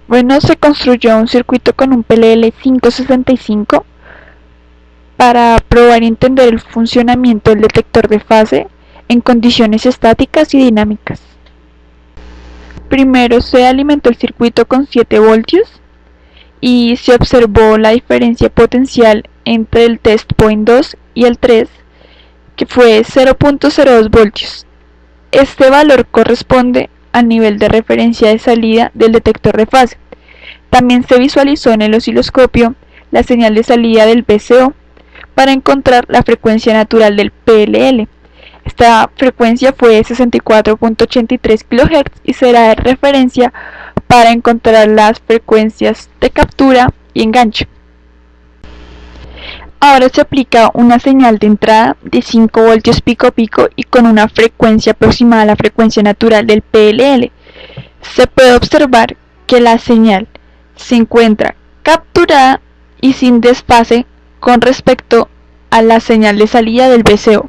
Bueno, se construyó un circuito con un PLL 565 para probar y entender el funcionamiento del detector de fase en condiciones estáticas y dinámicas. Primero se alimentó el circuito con 7 voltios y se observó la diferencia potencial entre el test point 2 y el 3, que fue 0.02 voltios. Este valor corresponde al nivel de referencia de salida del detector de fase. También se visualizó en el osciloscopio la señal de salida del VCO para encontrar la frecuencia natural del PLL. Esta frecuencia fue 64.83 kHz y será de referencia para encontrar las frecuencias de captura y enganche. Ahora se aplica una señal de entrada de 5 voltios pico a pico y con una frecuencia aproximada a la frecuencia natural del PLL. Se puede observar que la señal se encuentra capturada y sin desfase con respecto a la señal de salida del VCO.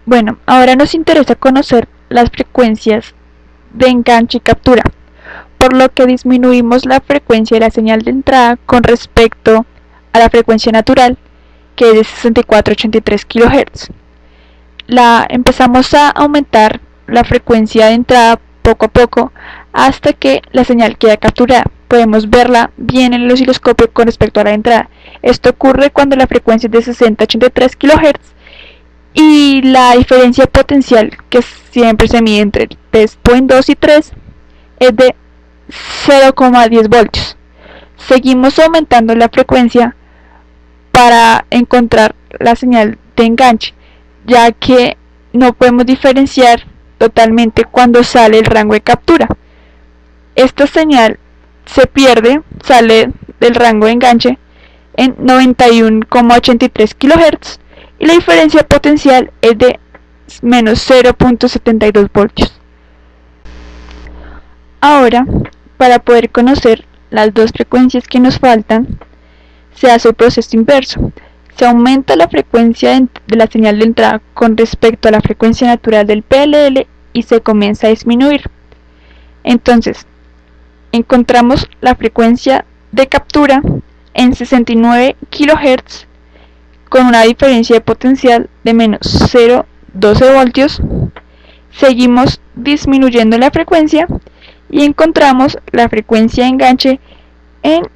Bueno, ahora nos interesa conocer las frecuencias de enganche y captura, por lo que disminuimos la frecuencia de la señal de entrada con respecto a la frecuencia natural, que es de 64.83 kHz. Empezamos a aumentar la frecuencia de entrada poco a poco hasta que la señal queda capturada. Podemos verla bien en el osciloscopio con respecto a la entrada. Esto ocurre cuando la frecuencia es de 60.83 kHz y la diferencia potencial, que siempre se mide entre el test point 2 y 3, es de 0,10 voltios. Seguimos aumentando la frecuencia para encontrar la señal de enganche, ya que no podemos diferenciar totalmente cuando sale el rango de captura. Esta señal se pierde, sale del rango de enganche en 91,83 kHz y la diferencia potencial es de menos 0.72 voltios. Ahora, para poder conocer las dos frecuencias que nos faltan, se hace el proceso inverso. Se aumenta la frecuencia de la señal de entrada con respecto a la frecuencia natural del PLL y se comienza a disminuir. Entonces, encontramos la frecuencia de captura en 69 kHz con una diferencia de potencial de menos 0,12 voltios. Seguimos disminuyendo la frecuencia y encontramos la frecuencia de enganche en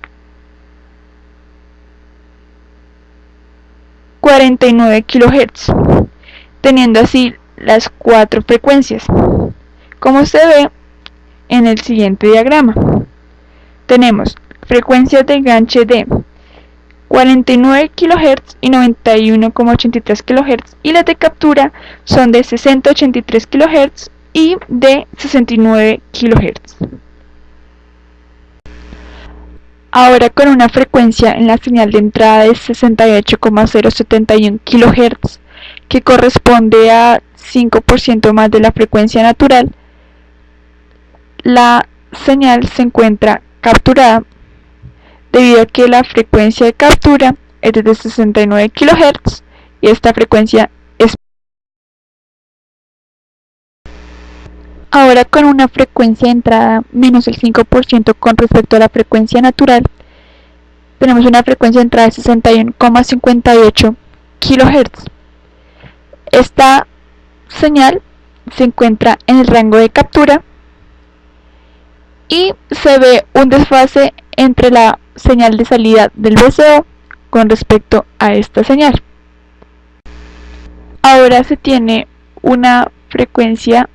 49 kHz, teniendo así las cuatro frecuencias, como se ve en el siguiente diagrama. Tenemos frecuencias de enganche de 49 kHz y 91,83 kHz, y las de captura son de 60,83 kHz y de 69 kHz. Ahora, con una frecuencia en la señal de entrada de 68,071 kHz, que corresponde a 5% más de la frecuencia natural, la señal se encuentra capturada debido a que la frecuencia de captura es de 69 kHz y esta frecuencia es. Ahora, con una frecuencia de entrada menos el 5% con respecto a la frecuencia natural, tenemos una frecuencia de entrada de 61,58 kHz. Esta señal se encuentra en el rango de captura y se ve un desfase entre la señal de salida del VCO con respecto a esta señal. Ahora se tiene una frecuencia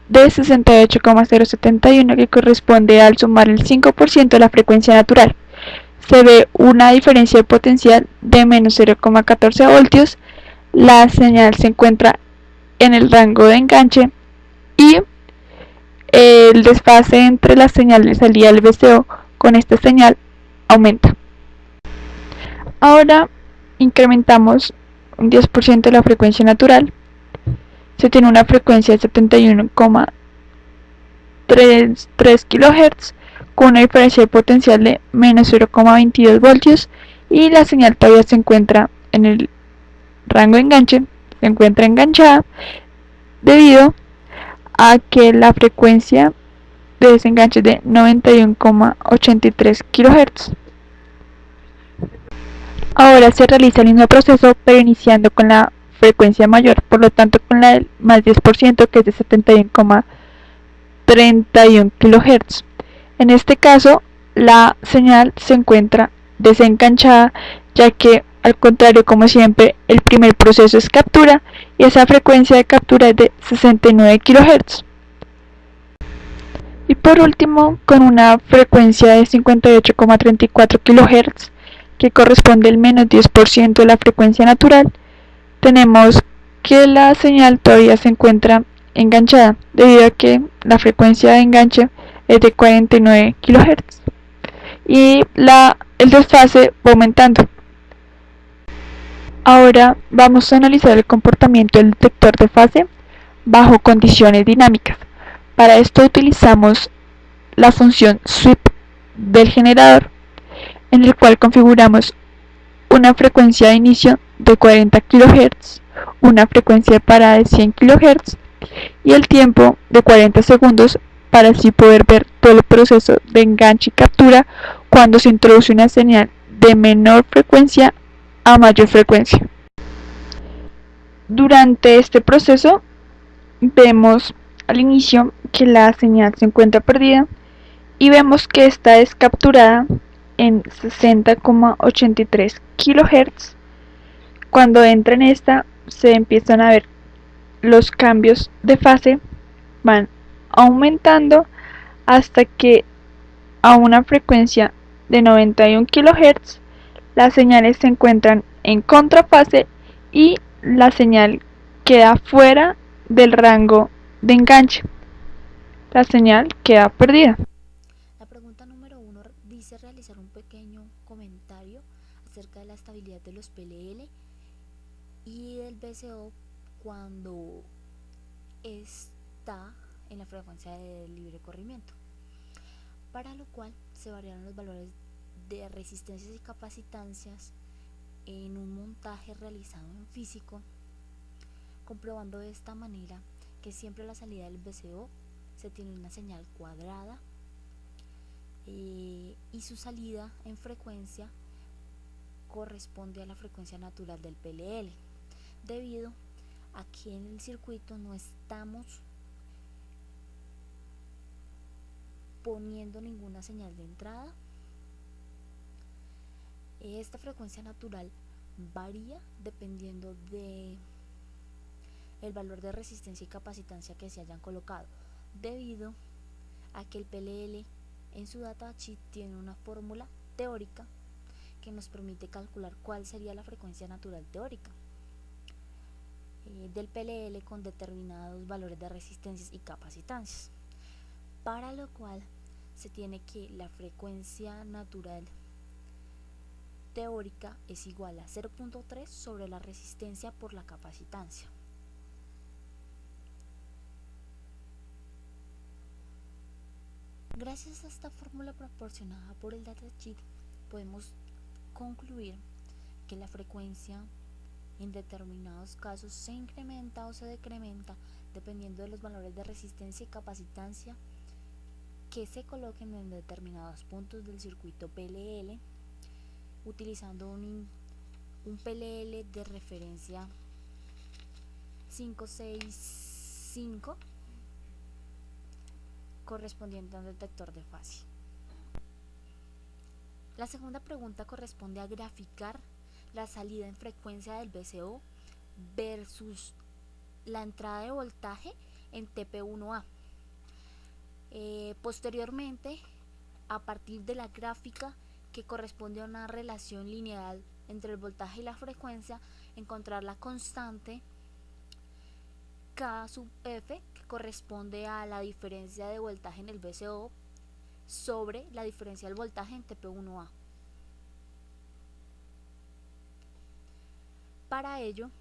de 68,071 que corresponde al sumar el 5% de la frecuencia natural. Se ve una diferencia de potencial de menos 0,14 voltios. La señal se encuentra en el rango de enganche y el desfase entre la señal de salida del VCO con esta señal aumenta. Ahora incrementamos un 10% de la frecuencia natural. Se tiene una frecuencia de 71,33 kHz con una diferencia de potencial de menos 0,22 voltios y la señal todavía se encuentra en el rango de enganche, se encuentra enganchada debido a que la frecuencia de desenganche de 91,83 kHz. Ahora se realiza el mismo proceso, pero iniciando con la frecuencia mayor, por lo tanto con la del más 10%, que es de 71,31 kHz. En este caso, la señal se encuentra desenganchada, ya que, al contrario, como siempre, el primer proceso es captura y esa frecuencia de captura es de 69 kHz. Y por último, con una frecuencia de 58,34 kHz, que corresponde al menos 10% de la frecuencia natural, tenemos que la señal todavía se encuentra enganchada, debido a que la frecuencia de enganche es de 49 kHz y el desfase va aumentando. Ahora vamos a analizar el comportamiento del detector de fase bajo condiciones dinámicas. Para esto utilizamos la función sweep del generador, en el cual configuramos una frecuencia de inicio de 40 kHz, una frecuencia de parada de 100 kHz y el tiempo de 40 segundos, para así poder ver todo el proceso de enganche y captura cuando se introduce una señal de menor frecuencia a mayor frecuencia. Durante este proceso vemos al inicio que la señal se encuentra perdida y vemos que esta es capturada en 60,83 kHz. Cuando entra en esta, se empiezan a ver los cambios de fase, van aumentando hasta que a una frecuencia de 91 kHz las señales se encuentran en contrafase y la señal queda fuera del rango de enganche. La señal queda perdida. La pregunta número 1 dice realizar un pequeño comentario acerca de la estabilidad de los PLL y del VCO cuando está en la frecuencia de libre corrimiento, para lo cual se variaron los valores de resistencias y capacitancias en un montaje realizado en físico, comprobando de esta manera que siempre a la salida del VCO se tiene una señal cuadrada y su salida en frecuencia corresponde a la frecuencia natural del PLL, debido a que en el circuito no estamos poniendo ninguna señal de entrada. Esta frecuencia natural varía dependiendo de el valor de resistencia y capacitancia que se hayan colocado, debido a que el PLL en su datasheet tiene una fórmula teórica que nos permite calcular cuál sería la frecuencia natural teórica del PLL con determinados valores de resistencias y capacitancias, para lo cual se tiene que la frecuencia natural teórica es igual a 0.3 sobre la resistencia por la capacitancia. Gracias a esta fórmula proporcionada por el datasheet, podemos concluir que la frecuencia en determinados casos se incrementa o se decrementa dependiendo de los valores de resistencia y capacitancia que se coloquen en determinados puntos del circuito PLL, utilizando un PLL de referencia 565 correspondiente a un detector de fase. La segunda pregunta corresponde a graficar la salida en frecuencia del VCO versus la entrada de voltaje en TP1A. Posteriormente, a partir de la gráfica que corresponde a una relación lineal entre el voltaje y la frecuencia, encontrar la constante K sub F, que corresponde a la diferencia de voltaje en el VCO sobre la diferencia del voltaje en TP1A. Para ello,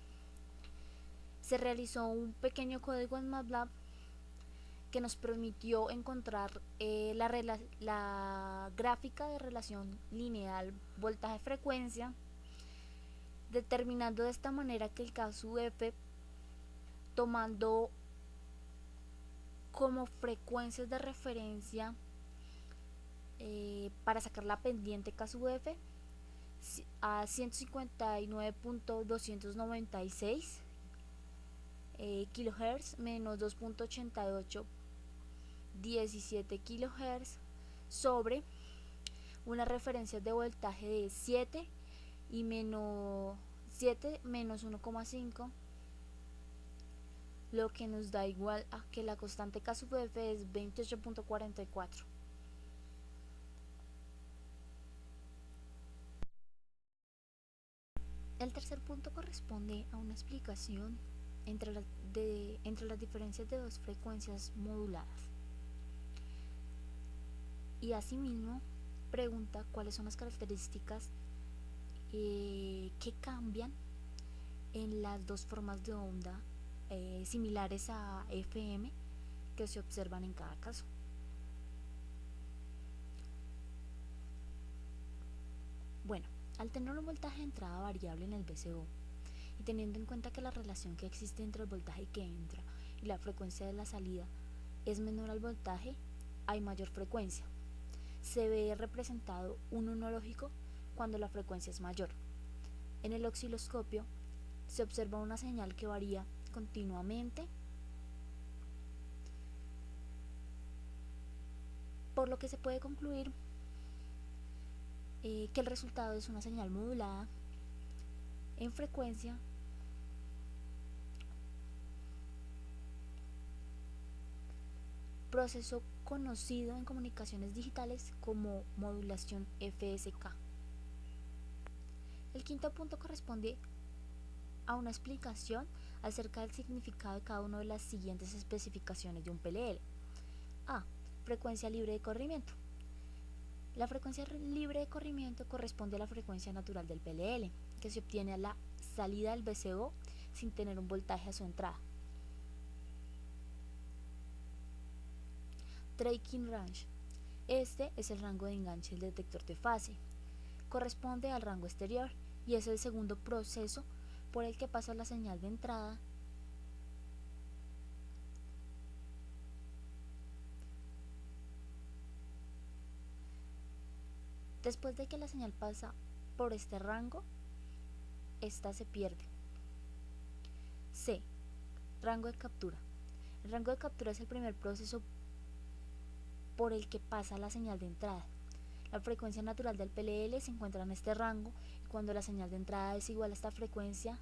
se realizó un pequeño código en MATLAB que nos permitió encontrar la gráfica de relación lineal voltaje-frecuencia, determinando de esta manera que el K sub F, tomando como frecuencias de referencia para sacar la pendiente K sub f a 159.296 kHz menos 2.8817 kHz sobre una referencia de voltaje de 7 y menos 7 menos 1,5, lo que nos da igual a que la constante K sub f es 28.44. El tercer punto corresponde a una explicación entre las diferencias de dos frecuencias moduladas, y asimismo pregunta cuáles son las características que cambian en las dos formas de onda similares a FM que se observan en cada caso. Bueno, al tener un voltaje de entrada variable en el VCO y teniendo en cuenta que la relación que existe entre el voltaje que entra y la frecuencia de la salida es menor al voltaje, hay mayor frecuencia. Se ve representado un 1 lógico cuando la frecuencia es mayor. En el osciloscopio se observa una señal que varía continuamente, por lo que se puede concluir que el resultado es una señal modulada en frecuencia proceso conocido en comunicaciones digitales como modulación FSK. El quinto punto corresponde a una explicación acerca del significado de cada una de las siguientes especificaciones de un PLL. A. Frecuencia libre de corrimiento. La frecuencia libre de corrimiento corresponde a la frecuencia natural del PLL, que se obtiene a la salida del VCO sin tener un voltaje a su entrada. Tracking range. Este es el rango de enganche del detector de fase. Corresponde al rango exterior y es el segundo proceso por el que pasa la señal de entrada después de que la señal pasa por este rango. Esta se pierde. C. Rango de captura. El rango de captura es el primer proceso por el que pasa la señal de entrada. La frecuencia natural del PLL se encuentra en este rango y cuando la señal de entrada es igual a esta frecuencia,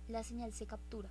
la señal se captura.